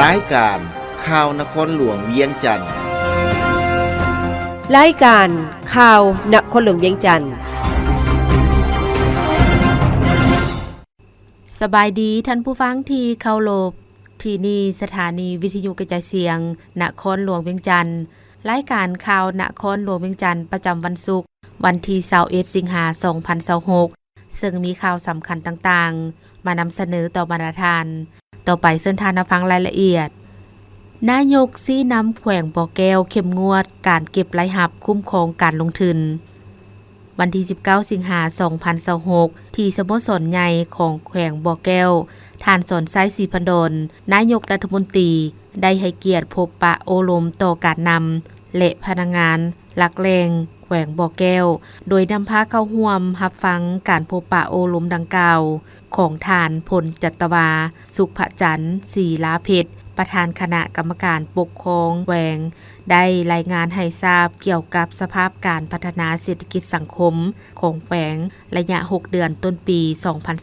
รายการข่าวนครหลวงเวียงจันทน์รายการข่าวนครหลวงเวียงจันทน์สบายดีท่านผู้ฟังที่เคารพที่นี่สถานีวิทยุกระจายเสียงนครหลวงเวียงจันทน์รายการข่าวนครหลวงเวียงจันทน์ประจำวันศุกร์วันที่21สิงหาคม2026ซึ่งมีข่าวสำคัญต่างๆมานำเสนอต่อบรรดาท่านต่อไปเชิญท่านรับฟังรายละเอียดนายกซี้นำแขวงบ่อแก้วเข้มงวดการเก็บรายรับคุ้มครองการลงทุนวันที่19สิงหาคม2026ที่สโมสรใหญ่ของแขวงบ่อแก้วท่านสอนไซศรีพันดลนายกรัฐมนตรีได้ให้เกียรติพบปะโอลมต่อการนำและพนักงานหลักแรงแขวงบ่อแก้วโดยนำพาเข้าร่วมรับฟังการพบปะโอลมดังกล่าวของท่านพลจัตวาสุขพจันทร์ศรีลาเพชรประธานคณะกรรมการปกครองแขวงได้รายงานให้ทราบเกี่ยวกับสภาพการพัฒนาเศรษฐกิจสังคมของแขวงระยะ6เดือนต้นปี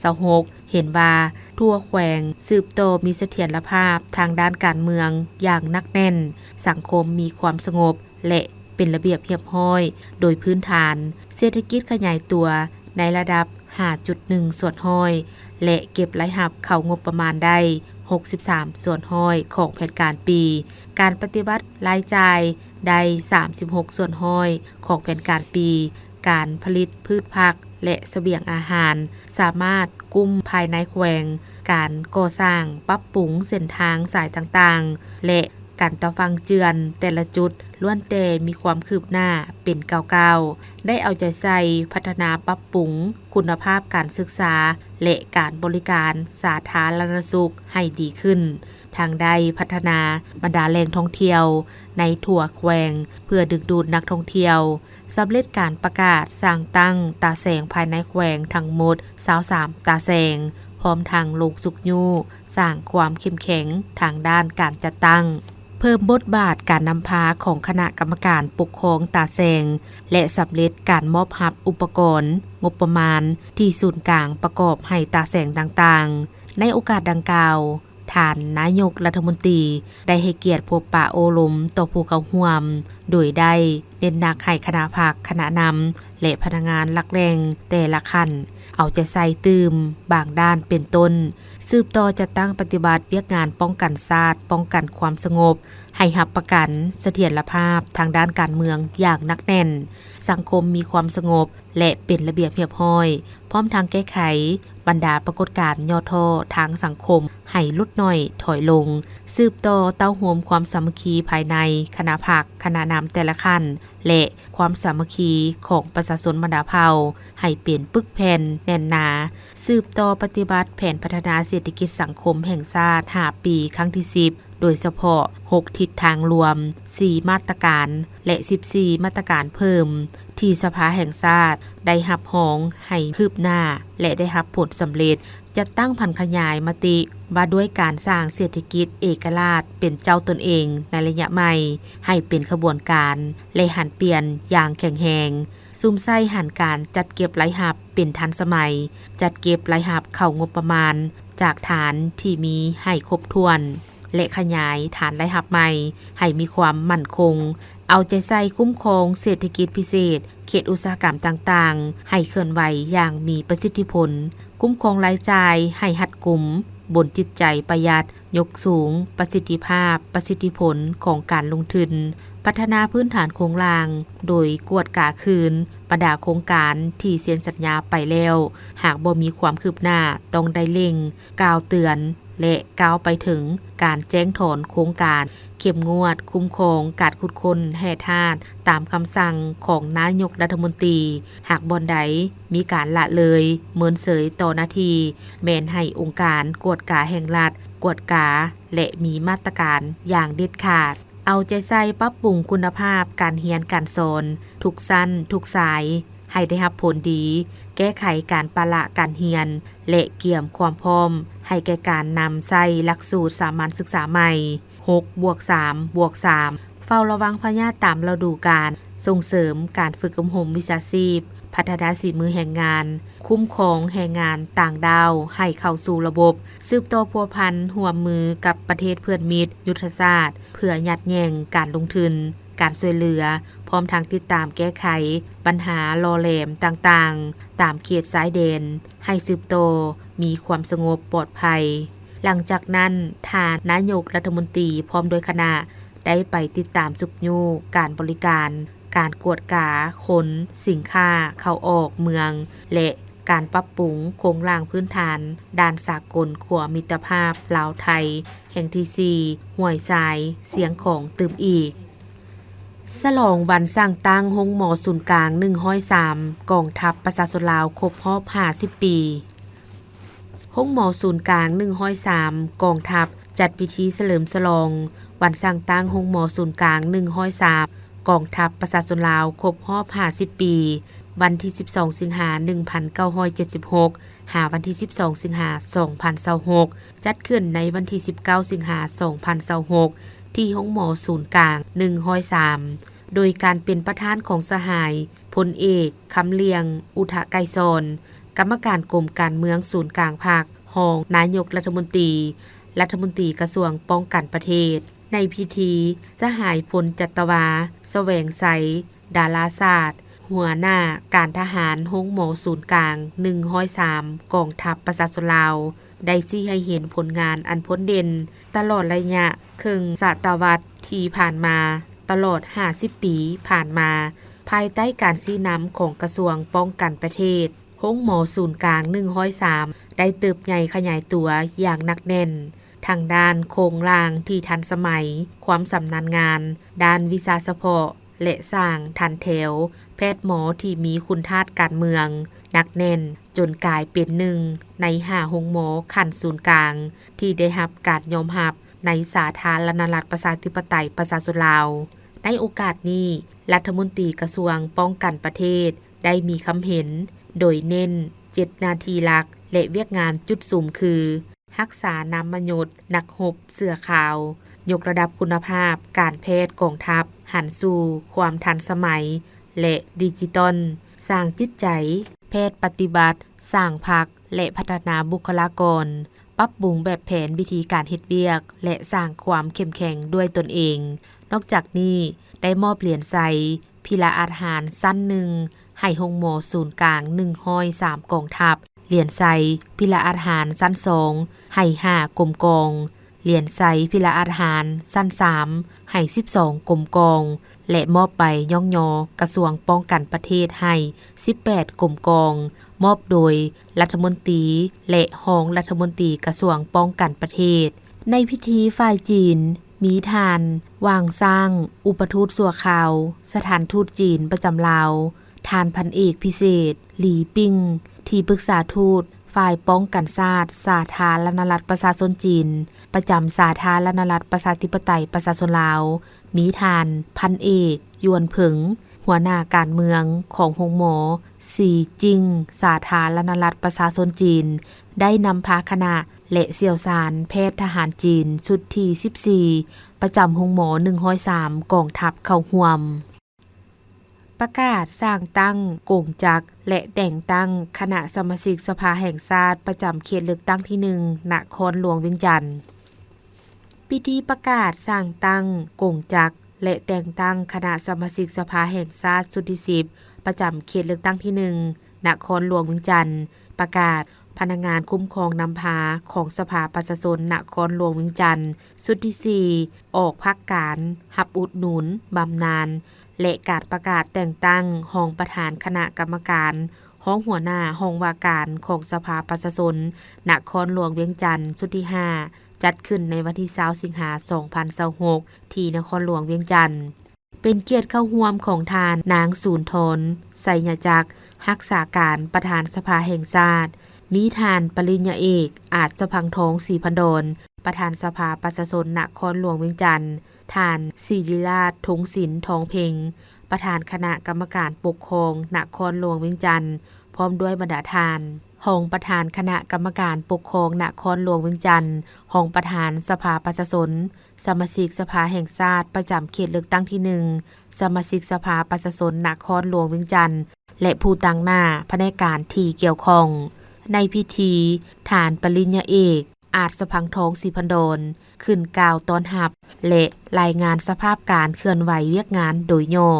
2026เห็นว่าทั่วแขวงสืบโตมีเสถียรภาพทางด้านการเมืองอย่างนักแน่นสังคมมีความสงบและเป็นระเบียบเรียบร้อยโดยพื้นฐานเศรษฐกิจขยายตัวในระดับ 5.1 ส่วนห้อยและเก็บรายรับเข้างบประมาณได้63ส่วนห้อยของแผนการปีการปฏิบัติรายจ่ายได้36ส่วนห้อยของแผนการปีการผลิตพืชผักและเสบียงอาหารสามารถกุมภายในแขวงการก่อสร้างปรับปรุงเส้นทางสายต่างๆและการตะฟังเจือนแต่ละจุดล้วนแต่มีความคืบหน้าเป็นก้าวๆได้เอาใจใส่พัฒนาปรับปรุงคุณภาพการศึกษาและการบริการสาธารณสุขให้ดีขึ้นทางได้พัฒนาบรรดาแหล่งท่องเที่ยวในทั่วแขวงเพื่อดึงดูดนักท่องเที่ยวสำเร็จการประกาศสร้างตั้งตาแสงภายในแขวงทั้งหมด23ตาแสงพร้อมทางโลกสุขยูสร้างความเข้มแข็งทางด้านการจัดตั้งเพิ่มบทบาทการนำพาของคณะกรรมการปกครองตาแสงและสำเร็จการมอบรับอุปกรณ์งบประมาณที่ศูนย์กลางประกอบให้ตาแสงต่างๆในโอกาสดังกล่าวท่านนายกรัฐมนตรีได้ให้เกียรติพบปะโอลมต่อผู้เข้าร่วมโดยได้เน้นหนักให้คณะภาคคณะนำและพนักงานหลักแรงแต่ละขั้นเอาใจใส่ตื่มบางด้านเป็นต้นสืบต่อจะตั้งปฏิบัติเวียกงานป้องกันชาติป้องกันความสงบให้รับประกันเสถียรภาพทางด้านการเมืองอย่างนักแน่นสังคมมีความสงบและเป็นระเบียบเรียบร้อยพร้อมทางแก้ไขบรรดาปรากฏการณ์ย่อท้อทางสังคมให้ลดน้อยถอยลงสืบต่อเต้าโหมความสามัคคีภายในคณะภาคคณะนำแต่ละขั้นและความสามัคคีของประชาชนบรรดาเผ่าให้เป็นปึกแผ่นแน่นหนาสืบต่อปฏิบัติแผนพัฒนาเศรษฐกิจสังคมแห่งชาติ5ปีครั้งที่10โดยเฉพาะ6ทิศทางรวม4มาตรการและ14มาตรการเพิ่มที่สภาแห่งชาติได้รับร้องให้คืบหน้าและได้รับผลสำเร็จจะตั้งพันขยายมติว่าด้วยการสร้างเศรษฐกิจเอกราชเป็นเจ้าตนเองในระยะใหม่ให้เป็นขบวนการและหันเปลี่ยนอย่างแข็งแรงซุ่มไส้หันการจัดเก็บรายรับเป็นทันสมัยจัดเก็บรายรับเข้างบประมาณจากฐานที่มีให้ครบถ้วนและขยายฐานรายรับใหม่ให้มีความมั่นคงเอาใจใส่คุ้มครองเศรษฐกิจพิเศษเขตอุตสาหกรรมต่างๆให้เคลื่อนไหวอย่างมีประสิทธิผลคุ้มครองรายจ่ายให้หัดกุมบนจิตใจประหยัดยกสูงประสิทธิภาพประสิทธิผลของการลงทุนพัฒนาพื้นฐานโครงสร้างโดยกวดกาคืนบรรดาโครงการที่เซ็นสัญญาไปแล้วหากบ่มีความคืบหน้าต้องได้เร่งกล่าวเตือนและก้าวไปถึงการแจ้งถอนโครงการเข้มงวดคุ้มครองการขุดค้นแร่ธาตุตามคำสั่งของนายกรัฐมนตรีหากบ่อนใดมีการละเลยเมินเสยต่อหน้าที่แม้นให้องค์การกวดกาแห่งรัฐกวดกาและมีมาตรการอย่างเด็ดขาดเอาใจใส่ปรับปรุงคุณภาพการเรียนการสอนทุกชั้นทุกสายให้ได้รับผลดีแก้ไขการปะละการเรียนและเกี่ยมความพร้อมให้แก่การนำใช้หลักสูตรสามัญศึกษาใหม่6+3+3เฝ้าระวังพยาธิตามฤดูกาลส่งเสริมการฝึกอบรมวิชาชีพ พัฒนาฝีมือแห่งงานคุ้มครองแรงงานต่างดาวให้เข้าสู่ระบบสืบต่อพัวพันร่วมมือกับประเทศเพื่อนมิตรยุทธศาสตร์เพื่อยัดแย่งการลงทุนการช่วยเหลือพร้อมทางติดตามแก้ไขปัญหาลอแหลมต่างๆตามเขตสายแดนให้สืบโตมีความสงบปลอดภัยหลังจากนั้นทานนายกรัฐมนตรีพร้อมโดยคณะได้ไปติดตามสุกยูการบริการการกวดกาขนสินค้าเข้าออกเมืองและการปรับปรุงโครงร่างพื้นฐานด้านสากลขัวมิตรภาพลาวไทยแห่งที่4ห้วยทรายเสียงของตืมอีกฉลองวันสร้างตั้งโรงหมอศูนย์กลาง103กองทัพประชาชนลาวครบรอบ50 ปีโรงหมอศูนย์กลาง103กองทัพจัดพิธีเฉลิมฉลองวันสร้างตั้งโรงหมอศูนย์กลาง103กองทัพประชาชนลาวครบรอบ50 ปีวันที่12สิงหาคม1976หาวันที่12สิงหาคม2026จัดขึ้นในวันที่19สิงหาคม2026ที่โรงหมอศูนย์กลาง103โดยการเป็นประธานของสหายพลเอกคำเลียงอุทะไกรสอนกรรมการกรมการเมืองศูนย์กลางภาครองนายกรัฐมนตรีกระทรวงป้องกันประเทศในพิธีสหายพลจัตวาแสวงไสดาราศาสตร์หัวหน้าการทหารโรงหมอศูนย์กลาง103กองทัพประชาชนลาวได้ชี้ให้เห็นผลงานอันพ้นเด่นตลอดระยะครึ่งศตวรรษที่ผ่านมาตลอด50 ปีผ่านมาภายใต้การชี้นำของกระทรวงป้องกันประเทศโรงหมอศูนย์กลาง103ได้เติบใหญ่ขยายตัวอย่างหนักแน่นทางด้านโครงร่างที่ทันสมัยความสำนาญงานด้านวิชาเฉพาะและสร้างทันแถวแพทย์หมอที่มีคุณทาสการเมืองหนักแน่นจนกลายเป็นหนึ่งใน5โรงหมอขั้นศูนย์กลางที่ได้รับการยอมรับในสาธารณรัฐประชาธิปไตยประชาชนลาวในโอกาสนี้รัฐมนตรีกระทรวงป้องกันประเทศได้มีคำเห็นโดยเน้น7หน้าที่หลักและเวียกงานจุดสูงคือรักษานามยุทธนักรบเสื้อขาวยกระดับคุณภาพการแพทย์กองทัพหันสู่ความทันสมัยและดิจิตอลสร้างจิตใจแพทย์ปฏิบัติสร้างพรรคและพัฒนาบุคลากรปรับปรุงแบบแผนวิธีการเฮ็ดเวียกและสร้างความเข้มแข็งด้วยตนเองนอกจากนี้ได้มอบเหรียญใสพิลาอาหารสั้นหนึ่งให้โรงหมอศูนย์กลาง103กองทัพเหรียญใสพิลาอาหารสั้น2ให้5กรมกองเหรียญใสพิลาอาหารสั้น3ให้12กรมกองและมอบไปย่องยอกระทรวงป้องกันประเทศให้18กรมกองมอบโดยรัฐมนตรีและรองรัฐมนตรีกระทรวงป้องกันประเทศในพิธีฝ่ายจีนมีทานวางสร้างอุปทูตสัวขาวสถานทูตจีนประจำลาวทานพันเอกพิเศษหลีปิ้งที่ปรึกษาทูตฝ่ายป้องกันชาติสาธารณรัฐประชาชนจีนประจำสาธารณรัฐประชาธิปไตยประชาชนลาวมีทานพันเอกยวนผึงหัวหน้าการเมืองของโรงหมอสีจิงสาธารณรัฐประชาชนจีนได้นำพาคณะและเสี่ยวสารแพทย์ทหารจีนชุดที่14ประจำโรงหมอ103กองทัพเข้าร่วมประกาศสร้างตั้งกงจักรและแต่งตั้งคณะสมาชิกสภาแห่งชาติประจำเขตเลือกตั้งที่1นครหลวงเวียงจันทน์พิธีประกาศสร้างตั้งกงจักรและแต่งตั้งคณะสมาชิกสภาแห่งชาติชุดที่10ประจำเขตเลือกตั้งที่1นครหลวงเวียงจันทน์ประกาศพนักงานคุ้มครองนำพาของสภาประชาชนนครหลวงเวียงจันทน์ชุดที่4ออกพักการรับอุดหนุนบำนาญและการประกาศแต่งตั้งรองประธานคณะกรรมการรองหัวหน้ารองว่าการของสภาประชาชนนครหลวงเวียงจันทน์ชุดที่5จัดขึ้นในวันที่20สิงหาคม2026ที่นครหลวงเวียงจันทน์เป็นเกียรติเข้าร่วมของทานนางสูนทรไสยจักรรักษาการประธานสภาแห่งชาติมีทานปริญญาเอกอาจจะพังทองศรีพันดรประธานสภาประชาชนนครหลวงเวียงจันทน์ทานศิริราชทงศิลป์ทองเพ็งประธานคณะกรรมการปกครองนครหลวงเวียงจันทน์พร้อมด้วยบรรดาทานรองประธานคณะกรรมการปกครองนครหลวงเวียงจันทน์รองประธานสภาประชาชนสมาชิกสภาแห่งชาติประจำเขตเลือกตั้งที่1สมาชิกสภาประชาชนนครหลวงเวียงจันทน์ และผู้ตั้งหน้าแผนกการที่เกี่ยวข้องในพิธีฐานปริญญาเอกอาจสะพังทองสีพันดรขึ้นกล่าวต้อนรับและรายงานสภาพการเคลื่อนไหวเวียกงานโดยย่อ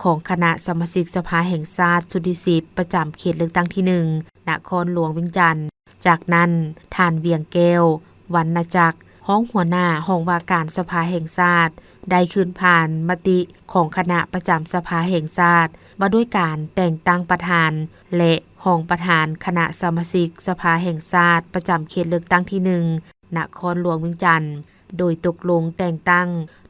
ของคณะสมาชิกสภาแห่งชาติชุดที่10ประจำเขตเลือกตั้งที่1นครหลวงเวียงจันทน์จากนั้นท่านเวียงแก้ววรรณจักรห้องหัวหน้าห้องว่าการสภาแห่งชาติได้ขึ้นผ่านมติของคณะประจำสภาแห่งชาติมาด้วยการแต่งตั้งประธานและรองประธานคณะสมาชิกสภาแห่งชาติประจำเขตเลือกตั้งที่1นครหลวงเวียงจันทน์โดยตกลงแต่งตั้ง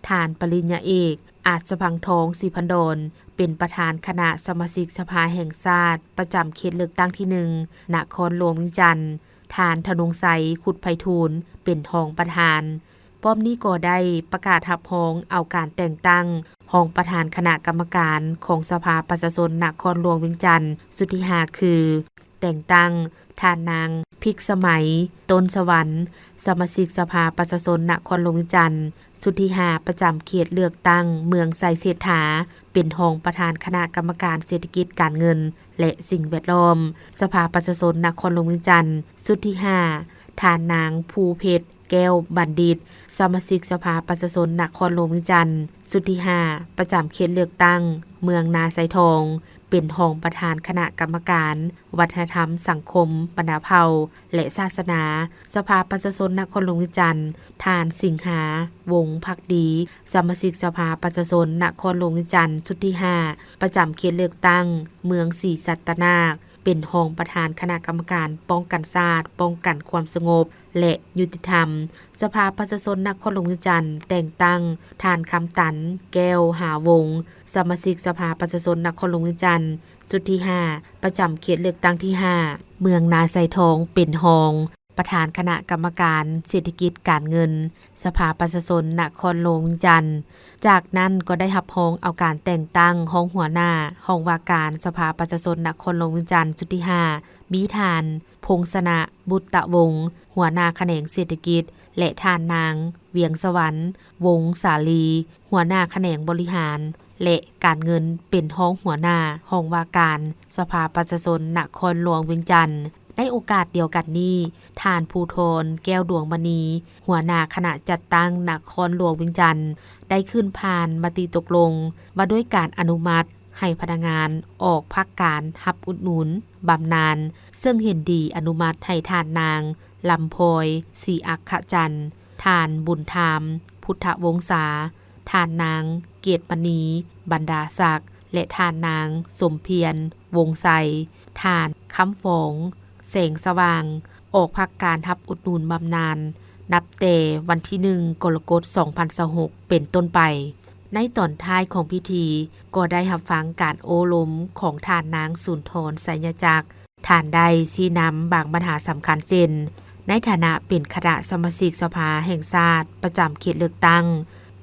ฐานปริญญาเอกอาจสะพังทองสีพันดรเป็นประธานคณะสมาชิกสภาแห่งชาติประจำเขตเลือกตั้งที่1นครหลวงเวียงจันทน์ฐานธนงไสขุดไพฑูรย์เป็นรองประธานป้อมนี้ก็ได้ประกาศรับรองเอาการแต่งตั้งรองประธานคณะกรรมการของสภาประชาชนนครหลวงเวียงจันทน์สุดที่5คือแต่งตั้งท่านนางภิกษ์สมัยต้นสวรรค์สมาชิกสภาประชาชนนครหลวงเวียงจันทน์สุดที่5ประจำเขตเลือกตั้งเมืองไสเศรษฐาเป็นรองประธานคณะกรรมการเศรษฐกิจการเงินและสิ่งแวดล้อมสภาประชาชนนครหลวงเวียงจันทน์สุดที่5ท่านนางภูเพชรแก้วบัณฑิตสมาชิกสภาประชาชนนครหลวงเวียงจันทน์สุดที่5ประจำเขตเลือกตั้งเมืองนาไซทองเป็นรองประธานคณะกรรมการวัฒนธรรมสังคมบรรดาเผ่าและศาสนาสภาประชาชนนครหลวงเวียงจันทน์ท่านสิงหาวงศ์ภักดีสมาชิกสภาประชาชนนครหลวงเวียงจันทน์ชุดที่5ประจำเขตเลือกตั้งเมืองศรีสัตนาคเป็นรองประธานคณะกรรมการป้องกันชาติป้องกันความสงบและยุติธรรมสภาประชาชนนครหลวงเวียงจันทน์แต่งตั้งท่านคำตันแก้วหาวงศ์สมาชิกสภาประชาชนนครหลวงเวียงจันทน์สุดที่5ประจำเขตเลือกตั้งที่5เมืองนาไซทองเป็นรองประธานคณะกรรมการเศรษฐกิจการเงินสภาประชาชนนครหลวงเวียงจันทน์จากนั้นก็ได้รับรองเอาการแต่งตั้งห้องหัวหน้าห้องว่าการสภาประชาชนนครหลวงเวียงจันทน์สุดที่5มีท่านพงษณะบุตตะวงศ์หัวหน้าแขนงเศรษฐกิจและท่านนางเวียงสวรรค์วงศ์สาลีหัวหน้าแขนงบริหารและการเงินเป็นห้องหัวหน้าห้องว่าการสภาประชาชนนครหลวงเวียงจันทน์ในโอกาสเดียวกันนี้ท่านภูธรแก้วดวงมณีหัวหน้าคณะจัดตั้งนครหลวงเวียงจันทน์ได้ขึ้นผ่านมติตกลงมาด้วยการอนุมัติให้พนักงานออกพักการรับอุดหนุนบำนาญซึ่งเห็นดีอนุมัติให้ท่านนางลำพอยศรีอัคคจันทร์ท่านบุญธรรมพุทธวงศาท่านนางเกียรติมณีบรรดาศักดิ์และท่านนางสมเพียรวงไสท่านคำฟองแสงสว่างออกพักการรับอุดหนุนบำนาญนับแต่วันที่1กรกฎาคม2026เป็นต้นไปในตอนท้ายของพิธีก็ได้รับฟังการโอลมของท่านนางสุนทรไสยจักรท่านได้ชี้นำบางปัญหาสำคัญเช่นในฐานะเป็นคณะสมาชิกสภาแห่งชาติประจำเขตเลือกตั้ง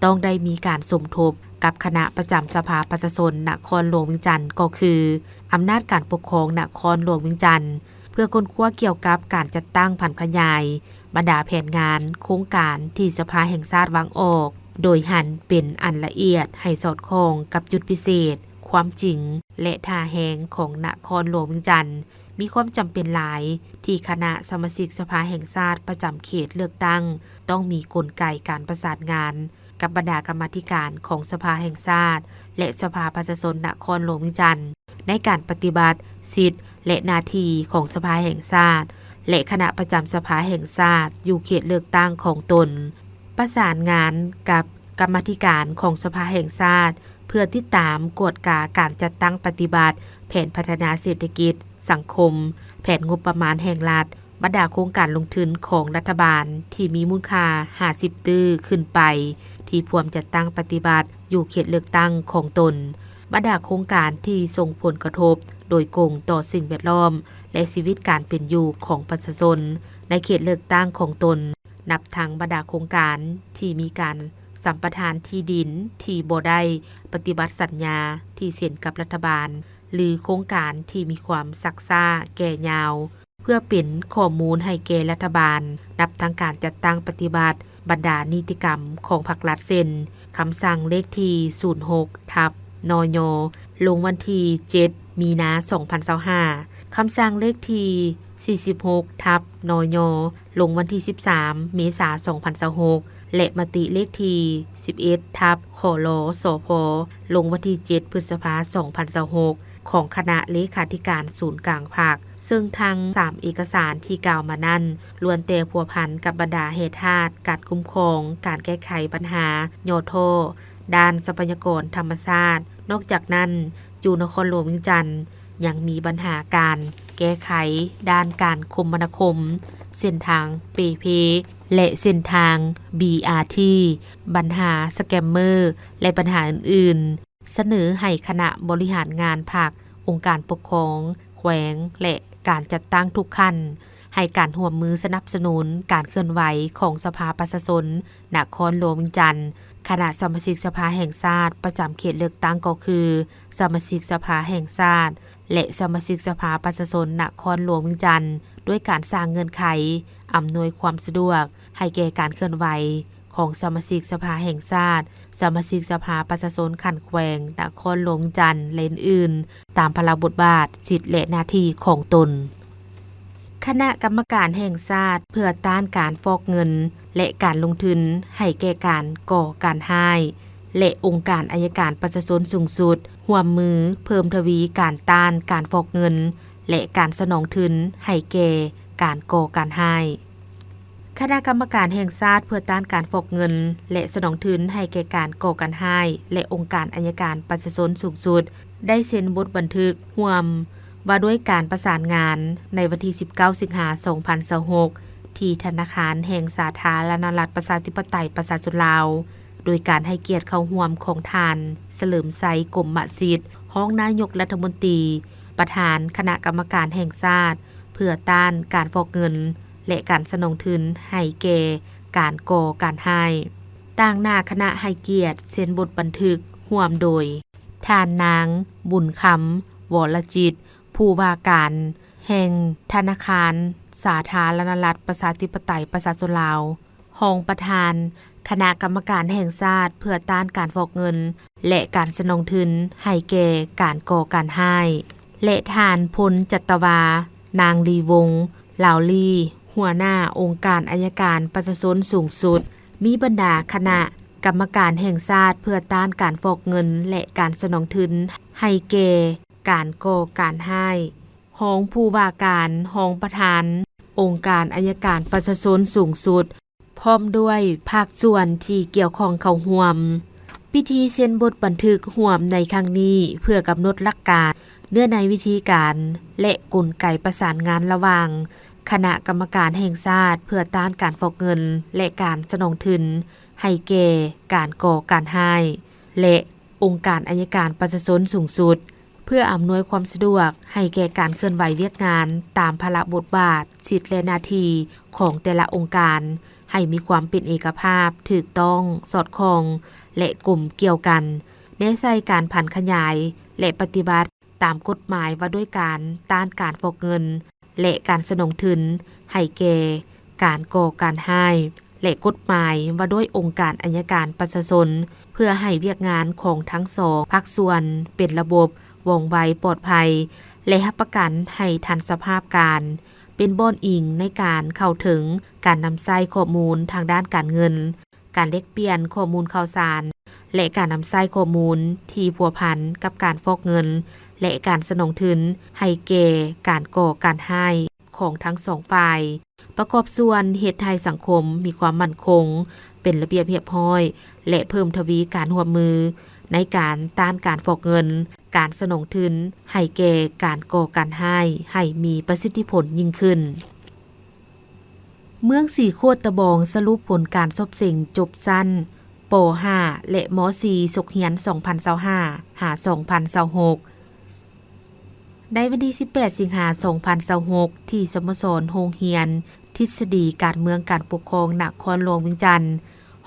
ต้องได้มีการสมทบกับคณะประจำสภาประชาชนนครหลวงเวียงจันทน์ก็คืออำนาจการปกครองนครหลวงเวียงจันทน์เพื่อค้นคว้าเกี่ยวกับการจัดตั้งผันขยายบรรดาแผนงานโครงการที่สภาแห่งชาติวางออกโดยหันเป็นอันละเอียดให้สอดคล้องกับจุดพิเศษความจริงและท่าแหงของนครหลวงเวียงจันทน์มีความจำเป็นหลายที่คณะสมาชิกสภาแห่งชาติประจำเขตเลือกตั้งต้องมีกลไกการประสานงานกับบรรดากรรมาธิการของสภาแห่งชาติและสภาประชาชนนครหลวงเวียงจันทน์ในการปฏิบัติสิทธิและหน้าที่ของสภาแห่งชาติและคณะประจำสภาแห่งชาติอยู่เขตเลือกตั้งของตนประสานงานกับกรรมาธิการของสภาแห่งชาติเพื่อติดตามกวดกาการจัดตั้งปฏิบัติแผนพัฒนาเศรษฐกิจสังคมแผนงบประมาณแห่งรัฐบรรดาโครงการลงทุนของรัฐบาลที่มีมูลค่า50ตื้อขึ้นไปที่พวมจัดตั้งปฏิบัติอยู่เขตเลือกตั้งของตนบรรดาโครงการที่ส่งผลกระทบโดยกงต่อสิ่งแวดล้อมและชีวิตการเป็นอยู่ของประชาชนในเขตเลือกตั้งของตนนับทั้งบรรดาโครงการที่มีการสัมปทานที่ดินที่บ่ได้ปฏิบัติสัญญาที่เซ็นกับรัฐบาลหรือโครงการที่มีความซักซ่าแก่ยาวเพื่อเป็นข้อมูลให้แก่รัฐบาลนับทั้งการจัดตั้งปฏิบัติบรรดานิติกรรมของพรรครัฐเซ็นคำสั่งเลขที่06/นย.ลงวันที่7 มีนา2025คำสั่งเลขที่46ทับนยลงวันที่13เมษายน2026และมติเลขที่11ทับขลสพลงวันที่7พฤษภาคม2026ของคณะเลขาธิการศูนย์กลางภาคซึ่งทั้ง3เอกสารที่กล่าวมานั้นล้วนแต่พัวพันกับบรรดาเหตุทาสการคุ้มครองการแก้ไขปัญหาโยโทด้านทรัพยากรธรรมชาตินอกจากนั้นอยู่นครหลวงเวียงจันทน์ยังมีปัญหาการแก้ไขด้านการคมนาคมเส้นทางเปเพและเส้นทาง BRT ปัญหาสแกมเมอร์และปัญหาอื่นๆเสนอให้คณะบริหารงานภาคองค์การปกครองแขวงและการจัดตั้งทุกขั้นให้การร่วมมือสนับสนุนการเคลื่อนไหวของสภาประชาชนนครหลวงเวียงจันทน์คณะสมาชิกสภาแห่งชาติประจำเขตเลือกตั้งก็คือสมาชิกสภาแห่งชาติและสมาชิกสภาประชาชนนครหลวงเวียงจันทน์ด้วยการสร้างเงื่อนไขอำนวยความสะดวกให้แก่การเคลื่อนไหวของสมาชิกสภาแห่งชาติสมาชิกสภาประชาชนขันแขวงนครหลวงเวียงจันทน์และอื่นๆตามพระบทบาทสิทธิและหน้าที่ของตนคณะกรรมการแห่งชาติเพื่อต้านการฟอกเงินและการลงทุนให้แก่การก่อการร้ายและองค์การอัยการประชาชนสูงสุดร่วมมือเพิ่มทวีการต้านการฟอกเงินและการสนองทุนให้แก่การก่อการร้ายคณะกรรมการแห่งชาติเพื่อต้านการฟอกเงินและสนองทุนให้แก่การก่อการร้ายและองค์การอัยการประชาชนสูงสุดได้เซ็นบทบันทึกร่วมว่าด้วยการประสานงานในวันที่19สิงหาคม2026ที่ธนาคารแห่งสาธารณรัฐประชาธิปไตยประชาชนลาวโดยการให้เกียรติเข้าร่วมของทานเฉลิมไสกรมมะสิทธิ์ห้องนายกรัฐมนตรีประธานคณะกรรมการแห่งชาติเพื่อต้านการฟอกเงินและการสนองทุนให้แก่การก่อการร้ายต่างหน้าคณะให้เกียรติเซ็นบทบันทึกร่วมโดยท่านนางบุญคำวรจิตผู้ว่าการแห่งธนาคารสาธารณรัฐประชาธิปไตยประชาชนลาวรองประธานคณะกรรมการแห่งชาติเพื่อต้านการฟอกเงินและการสนองทุนให้แก่การก่อการร้ายและท่านพลจัตวานางลีวงศ์ลาวลีหัวหน้าองค์การอัยการประชาชนสูงสุดมีบรรดาคณะกรรมการแห่งชาติเพื่อต้านการฟอกเงินและการสนองทุนให้แก่การก่อการร้ายรองผู้ว่าการรองประธานองค์การอัยการประชาชนสูงสุดพร้อมด้วยภาคส่วนที่เกี่ยวข้องเข้าร่วมพิธีเซ็นบทบันทึกร่วมในครั้งนี้เพื่อกำหนดหลักการเนื้อในวิธีการและกลไกประสานงานระหว่างคณะกรรมการแห่งชาติเพื่อต้านการฟอกเงินและการสนองทุนให้แก่การก่อการร้ายและองค์การอัยการประชาชนสูงสุดเพื่ออำนวยความสะดวกให้แก่การเคลื่อนไหวเวียกงานตามพระบทบาทสิทธิและหน้าที่ของแต่ละองค์การให้มีความเป็นเอกภาพถูกต้องสอดคล้องและกลุ่มเกี่ยวกันในใส่การผันขยายและปฏิบัติตามกฎหมายว่าด้วยการต้านการฟอกเงินและการสนองทุนให้แก่การก่อการร้ายและกฎหมายว่าด้วยองค์การอัยการประชาชนเพื่อให้เวียกงานของทั้งสองภาคส่วนเป็นระบบว่องไวปลอดภัยและรับประกันให้ทันสภาพการเป็นบ่อนอิงในการเข้าถึงการนำใช้ข้อมูลทางด้านการเงินการแลกเปลี่ยนข้อมูลข่าวสารและการนำใช้ข้อมูลที่พัวพันกับการฟอกเงินและการสนองทุนให้แก่การก่อการร้ายของทั้งสองฝ่ายประกอบส่วนเฮ็ดให้สังคมมีความมั่นคงเป็นระเบียบเรียบร้อยและเพิ่มทวีการร่วมมือในการต้านการฟอกเงินการสนองทุนให้แก่การก่อการร้ายให้มีประสิทธิผลยิ่งขึ้นเมืองสีโคตรตะบองสรุปผลการสอบเส็งจบสั้นป .5 และม .4 สุขเฮียน 2025 หา 2026ในวันที่18สิงหาคม2026ที่สโมสรโรงเรียนทฤษฎีการเมืองการปกครองนครหลวงเวียงจันทน์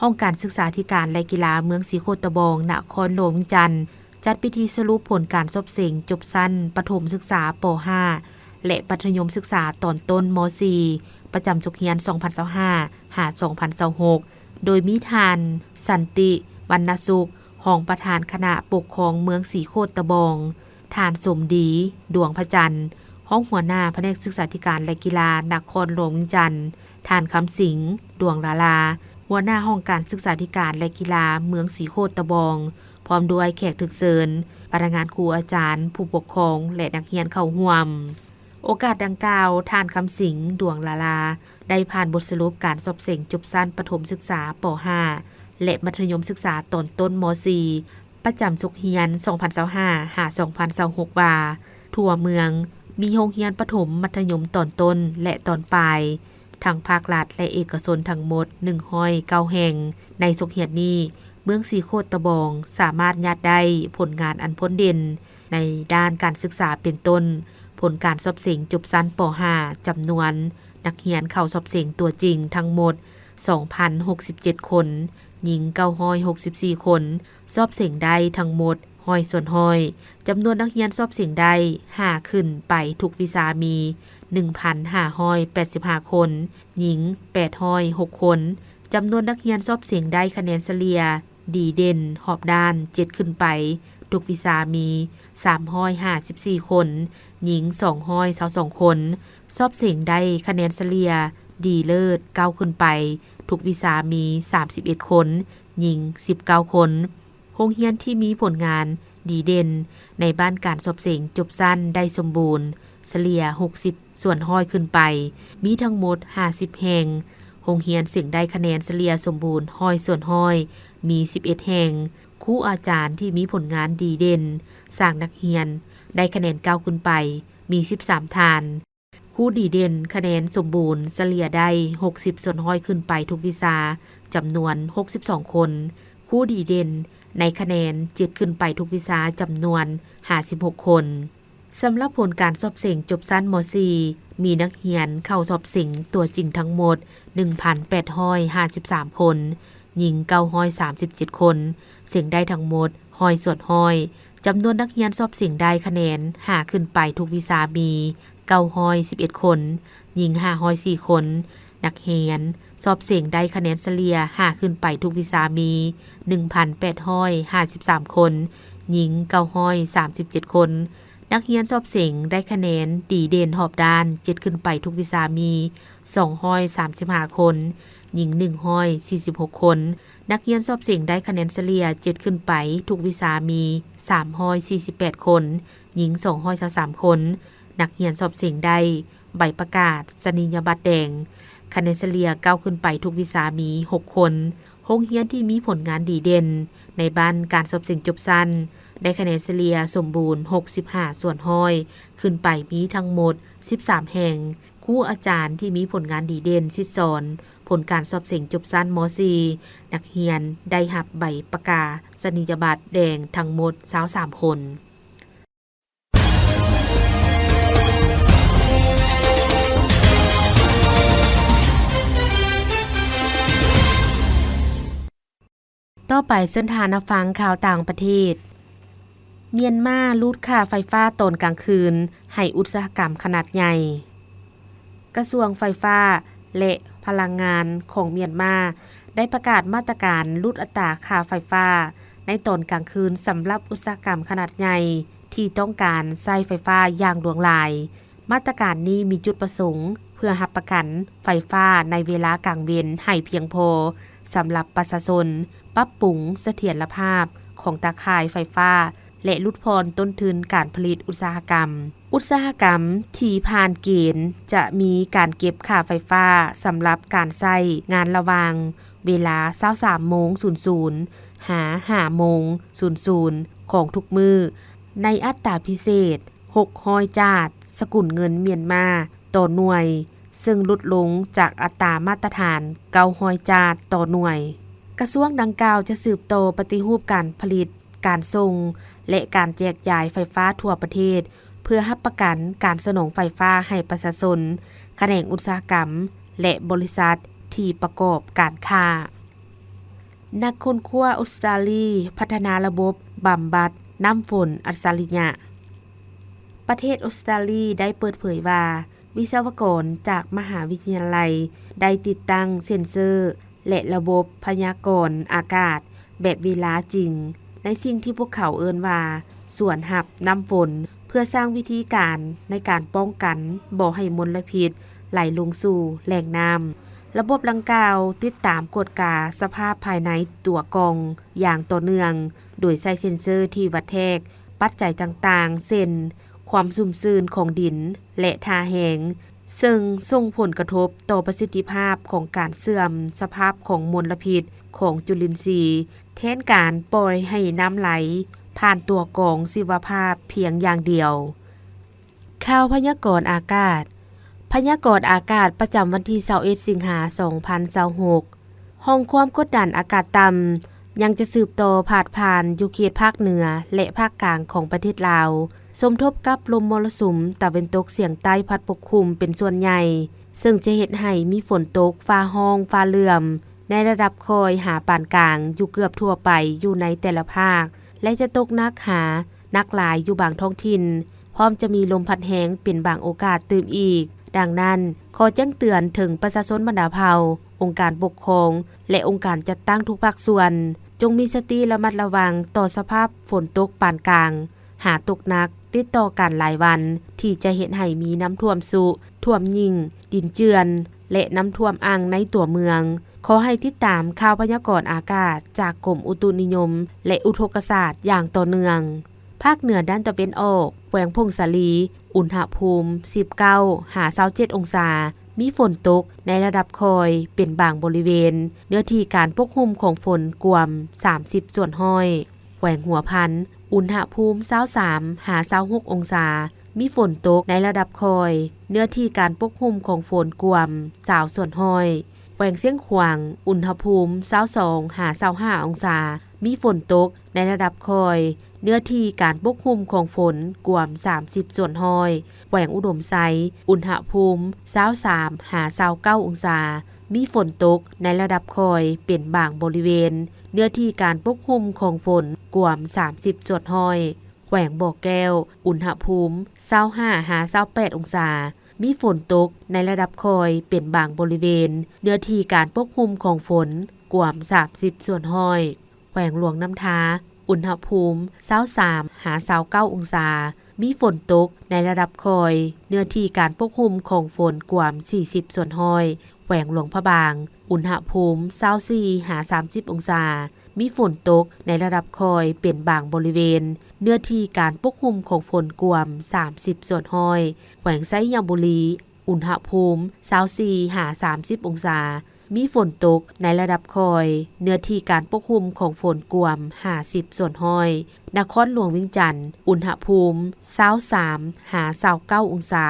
ห้องการศึกษาธิการและกีฬาเมืองสีโคตรตะบองนครหลวงเวียงจันทน์จัดพิธีสรุปผลการสอบเส็งจบสั้นประถมศึกษาป .5 และมัธยมศึกษาตอนต้นม .4 ประจำสุขเฮียน 2025 หา 2026โดยมีทานสันติวรรณสุขรองประธานคณะปกครองเมืองสีโคตรตะบอง ท่านสมดีดวงพระจันทร์ห้องหัวหน้าแผนกศึกษาธิการและกีฬานครหลวงเวียงจันทน์ท่านคำสิงห์ดวงลาลาหัวหน้าห้องการศึกษาธิการและกีฬาเมืองศรีโคตรตะบองพร้อมด้วยแขกถึกเชิญพนักงานครูอาจารย์ผู้ปกครองและนักเรียนเข้าร่วมโอกาสดังกล่าวท่านคำสิงห์ดวงลาลาได้ผ่านบทสรุปการสอบเสงจบสั้นประถมศึกษาป .5 และมัธยมศึกษาตอนต้นม .4 ประจำสุขเฮียน 2025 หา 2026 ว่าทั่วเมืองมีโรงเรียนประถมมัธยมตอนต้นและตอนปลายทั้งภาครัฐและเอกชนทั้งหมด109แห่งในสุขเฮียนนี้เมืองศรีโคตรตะบองสามารถยัดได้ผลงานอันพ้นเด่นในด้านการศึกษาเป็นต้นผลการสอบเสงจบสั้นป .5 จำนวนนักเรียนเข้าสอบเสงตัวจริงทั้งหมด 2,067 คนหญิง964 คนสอบเสงได้ทั้งหมดห้อยส่วนห้อยจำนวนนักเรียนสอบเสงได้5ขึ้นไปทุกวิชามี 1,585 คนหญิง806 คนจำนวนนักเรียนสอบเสงได้คะแนนเฉลี่ยดีเด่นหอบด้าน7ขึ้นไปทุกวิชามี354 คนหญิง222 คนสอบเสงได้คะแนนเฉลี่ยดีเลิศ9ขึ้นไปทุกวิชามี31คนหญิง19คนโรงเรียนที่มีผลงานดีเด่นในบ้านการสอบเสงจบสั้นได้สมบูรณ์เฉลี่ย60ส่วนห้อยขึ้นไปมีทั้งหมด50แห่งโรงเรียนเสงได้คะแนนเฉลี่ยสมบูรณ์ห้อยส่วนห้อยมี11แห่งครูอาจารย์ที่มีผลงานดีเด่นสร้างนักเรียนได้คะแนน9ขึ้นไปมี13ฐานครูดีเด่นคะแนนสมบูรณ์เฉลี่ยได้60ส่วนห้อยขึ้นไปทุกวิชาจำนวน62คนครูดีเด่นในคะแนน7ขึ้นไปทุกวิชาจำนวน56คนสำหรับผลการสอบเสงจบสั้นม .4 มีนักเรียนเข้าสอบเสงตัวจริงทั้งหมด 1,853 คนหญิง937 คนเสงได้ทั้งหมดห้อยส่วนห้อยจำนวนนักเรียนสอบเสงได้คะแนน5ขึ้นไปทุกวิชามี911 คนหญิง504 คนนักเรียนสอบเสงได้คะแนนเฉลี่ย5ขึ้นไปทุกวิชามี 1,853 คนหญิง937 คนนักเรียนสอบเสงได้คะแนนดีเด่นหอบด้าน7ขึ้นไปทุกวิชามี235คนหญิง146คนนักเรียนสอบเสงได้คะแนนเฉลี่ย7ขึ้นไปทุกวิชามี348คนหญิง223คนนักเรียนสอบเสงได้ใบประกาศนียบัตรแดงคะแนนเฉลี่ย9ขึ้นไปทุกวิชามี6คนโรงเรียนที่มีผลงานดีเด่นในบ้านการสอบเสงจบสั้นได้คะแนนเฉลี่ยสมบูรณ์65ส่วนห้อยขึ้นไปมีทั้งหมด13แห่งครูอาจารย์ที่มีผลงานดีเด่นสิสอนผลการสอบเสงจบสั้นม .4 นักเรียนได้รับใบประกาศนียบัตรแดงทั้งหมด23คนต่อไปเส้นทางฟังข่าวต่างประเทศเมียนมาลดค่าไฟฟ้าตอนกลางคืนให้อุตสาหกรรมขนาดใหญ่กระทรวงไฟฟ้าและพลังงานของเมียนมาได้ประกาศมาตรการลดอัตราค่าไฟฟ้าในตอนกลางคืนสำหรับอุตสาหกรรมขนาดใหญ่ที่ต้องการใช้ไฟฟ้าอย่างหลวงหลายมาตรการนี้มีจุดประสงค์เพื่อรับประกันไฟฟ้าในเวลากลางเวนให้เพียงพอสำหรับประชาชนปรับปรุงเสถียรภาพของตาข่ายไฟฟ้าและลดพรต้นทุนการผลิตอุตสาหกรรมที่ผ่านเกณฑ์จะมีการเก็บค่าไฟฟ้าสำหรับการใช้งานระหว่างเวลา 23:00 หา 5:00 ของทุกมือในอัตราพิเศษ600จาทสกุลเงินเมียนมาต่อหน่วยซึ่งลดลงจากอัตรามาตรฐาน900จาทต่อหน่วยกระทรวงดังกล่าวจะสืบโตปฏิรูปการผลิตการส่งและการแจกจ่ายไฟฟ้าทั่วประเทศเพื่อรับประกันการสนองไฟฟ้าให้ประชาชนแขนงอุตสาหกรรมและบริษัทที่ประกอบการค้านักค้นคว้าออสเตรเลียพัฒนาระบบบำบัดน้ำฝนอัจฉริยะประเทศออสเตรเลียได้เปิดเผยว่าวิศวกรจากมหาวิทยาลัยได้ติดตั้งเซ็นเซอร์และระบบพยากรณ์อากาศแบบเวลาจริงในสิ่งที่พวกเขาเอิ้นว่า ส่วนหับน้ำฝนเพื่อสร้างวิธีการในการป้องกันบ่ให้มลพิษไหลลงสู่แหล่งน้ำระบบดังกล่าวติดตามกฎกาสภาพภายในตัวกรองอย่างต่อเนื่องโดยใช้เซ็นเซอร์ที่วัดแทกปัจจัยต่างๆเช่นความสุ่มซื่นของดินและท่าแหงซึ่งส่งผลกระทบต่อประสิทธิภาพของการเสื่อมสภาพของมลพิษของจุลินทรีย์แทนการปล่อยให้น้ำไหลผ่านตัวกรองชีวภาพเพียงอย่างเดียวข่าวพยากรณ์อากาศพยากรณ์อากาศประจำวันที่21สิงหาคม2026ห้องความกดดันอากาศต่ำยังจะสืบต่อพาดผ่านอยู่เขตภาคเหนือและภาคกลางของประเทศลาวสมทบกับลมมรสุมตะวันตกเฉียงใต้พัดปกคลุมเป็นส่วนใหญ่ซึ่งจะเฮ็ดให้มีฝนตกฟ้าห้องฟ้าเหลื่อมในระดับคอยหาปานกลางอยู่เกือบทั่วไปอยู่ในแต่ละภาคและจะตกหนักหานักหลายอยู่บางท้องถิ่นพร้อมจะมีลมพัดแห้งเป็นบางโอกาสตื่มอีกดังนั้นขอแจ้งเตือนถึงประชาชนบรรดาเผ่าองค์การปกครองและองค์การจัดตั้งทุกภาคส่วนจงมีสติระมัดระวังต่อสภาพฝนตกปานกลางหาตกหนักติดต่อกันหลายวันที่จะเห็นให้มีน้ำท่วมสุท่วมยิ่งดินเจือนและน้ำท่วมอ่างในตัวเมืองขอให้ติดตามข่าวพยากรณ์อากาศจากกรมอุตุนิยมและอุทกศาสตร์อย่างต่อเนื่องภาคเหนือด้านตะวันออกแขวงพงสาลีอุณหภูมิ19 27 องศามีฝนตกในระดับคอยเป็นบางบริเวณเนื้อที่การปกคลุมของฝนกวม30ส่วนห้อยแขวงหัวพันอุณหภูมิ23 26 องศามีฝนตกในระดับคอยเนื้อที่การปกคลุมของฝนกวม20ส่วนห้อยแขวงเสียงขวางอุณหภูมิ22 25 องศามีฝนตกในระดับคอยเนื้อที่การปกคลุมของฝนกวม30ส่วนห้อยแขวงอุดมไซอุณหภูมิ23-29 องศามีฝนตกในระดับคอยเป็นบางบริเวณเนื้อที่การปกคลุมของฝนกวม30ส่วนห้อยแขวงบ่อแก้วอุณหภูมิ25-28 องศามีฝนตกในระดับคอยเป็นบางบริเวณเนื้อที่การปกคลุมของฝนกวม30ส่วนห้อยแขวงหลวงน้ำทาอุณหภูมิ23-29 องศามีฝนตกในระดับคอยเนื้อที่การปกคลุมของฝนกว่า40ส่วนห้อยแขวงหลวงพระบางอุณหภูมิ24-30 องศามีฝนตกในระดับคอยเป็นบางบริเวณเนื้อที่การปกคลุมของฝนกว่า30ส่วนห้อยแขวงไซยบุรีอุณหภูมิ24-30 องศามีฝนตกในระดับคอยเนื้อที่การปกคลุมของฝนกวม50ส่วนห้อยนครหลวงเวียงจันทน์อุณหภูมิ23-29 องศา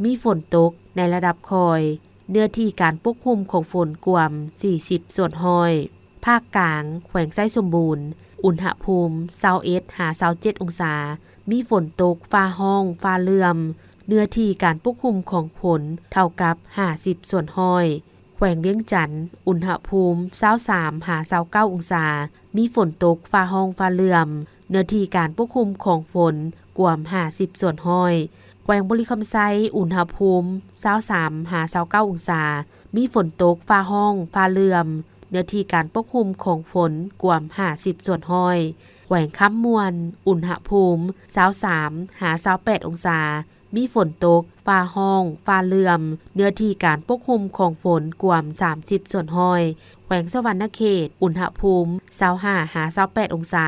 มีฝนตกในระดับคอยเนื้อที่การปกคลุมของฝนกวม40ส่วนห้อยภาคกลางแขวงไซสมบูรณ์อุณหภูมิ21-27 องศามีฝนตกฟ้าห้องฟ้าเหลื่อมเนื้อที่การปกคลุมของฝนเท่ากับ50ส่วนห้อยแขวงเวียงจันทน์อุณหภูมิ23-29 องศามีฝนตกฟ้าห้องฟ้าเหลื่อมเนื้อที่การปกคลุมของฝนกว่า50ส่วนห้อยแขวงบุรีคำไซอุณหภูมิ23-29 องศามีฝนตกฟ้าห้องฟ้าเหลื่อมเนื้อที่การปกคลุมของฝนกว่า50ส่วนห้อยแขวงค้ำมวลอุณหภูมิ23-28 องศามีฝนตกฟ้าห้องฟ้าเหลื่อมเนื้อที่การปกคลุมของฝนกว่า30ส่วนห้อยแขวงสวรรณเขตอุณหภูมิ25-28 องศา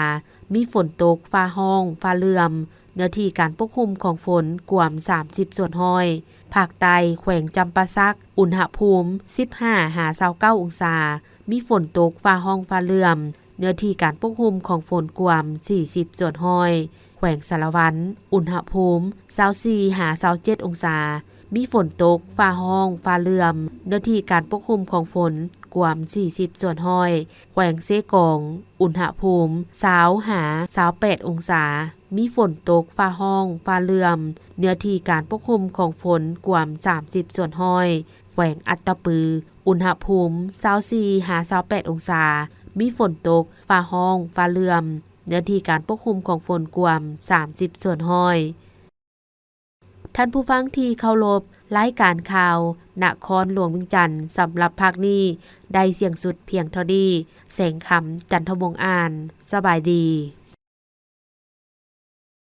มีฝนตกฟ้าห้องฟ้าเหลื่อมเนื้อที่การปกคลุมของฝนกว่า30ส่วนห้อยภาคใต้แขวงจำปาสักอุณหภูมิ15-29 องศามีฝนตกฟ้าห้องฟ้าเหลื่อมเนื้อที่การปกคลุมของฝนกว่า40ส่วนห้อยแขวงสารวันอุณหภูมิ24-27 องศามีฝนตกฟ้าห้องฟ้าเหลื่อมเนื้อที่การปกคลุมของฝนกว่า40ส่วนห้อยแขวงเซกองอุณหภูมิ20-28 องศามีฝนตกฟ้าห้องฟ้าเหลื่อมเนื้อที่การปกคลุมของฝนกว่า30ส่วนห้อยแขวงอัตตปืออุณหภูมิ24-28 องศามีฝนตกฟ้าห้องฟ้าเหลื่อมเนื้อที่การปกคลุมของฝนกว่า30ส่วนห้อยท่านผู้ฟังที่เคารพรายการข่าวนครหลวงเวียงจันทน์สำหรับภาคนี้ได้เสียงสุดเพียงเท่านี้แสงคำจันทวงศ์อ่านสบายดี